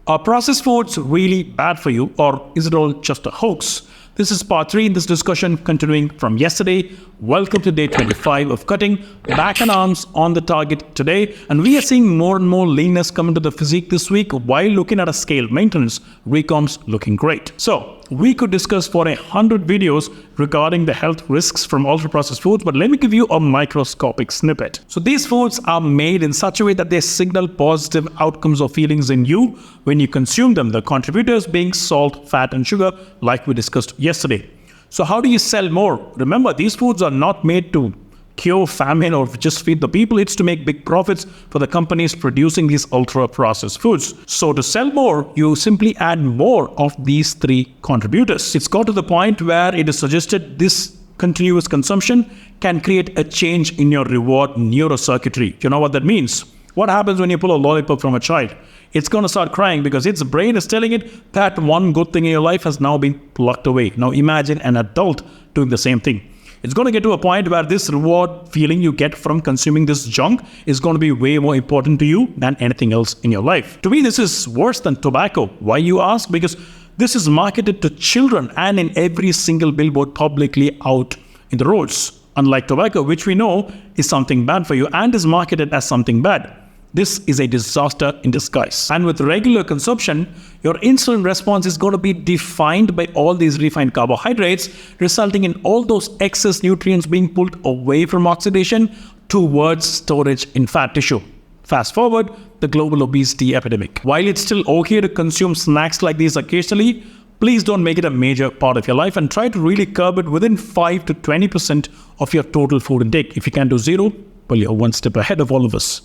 Are processed foods really bad for you, or is it all just a hoax? This is part 3 in this discussion continuing from yesterday. Welcome to day 25 of cutting back and arms on the target today. And we are seeing more and more leanness come into the physique this week while looking at a scale maintenance. Recomb's looking great. So we could discuss for 100 videos regarding the health risks from ultra-processed foods, but let me give you a microscopic snippet. So these foods are made in such a way that they signal positive outcomes or feelings in you when you consume them. The contributors being salt, fat, and sugar, like we discussed yesterday. So how do you sell more? Remember, these foods are not made to cure famine or just feed the people. It's to make big profits for the companies producing these ultra-processed foods. So to sell more, you simply add more of these 3 contributors. It's got to the point where it is suggested this continuous consumption can create a change in your reward neurocircuitry. You know what that means? What happens when you pull a lollipop from a child? It's going to start crying because its brain is telling it that one good thing in your life has now been plucked away. Now imagine an adult doing the same thing. It's going to get to a point where this reward feeling you get from consuming this junk is going to be way more important to you than anything else in your life. To me, this is worse than tobacco. Why, you ask? Because this is marketed to children and in every single billboard publicly out in the roads. Unlike tobacco, which we know is something bad for you and is marketed as something bad. This is a disaster in disguise. And with regular consumption, your insulin response is going to be defined by all these refined carbohydrates, resulting in all those excess nutrients being pulled away from oxidation towards storage in fat tissue. Fast forward, the global obesity epidemic. While it's still okay to consume snacks like these occasionally, please don't make it a major part of your life and try to really curb it within 5 to 20% of your total food intake. If you can do 0, well, you're one step ahead of all of us.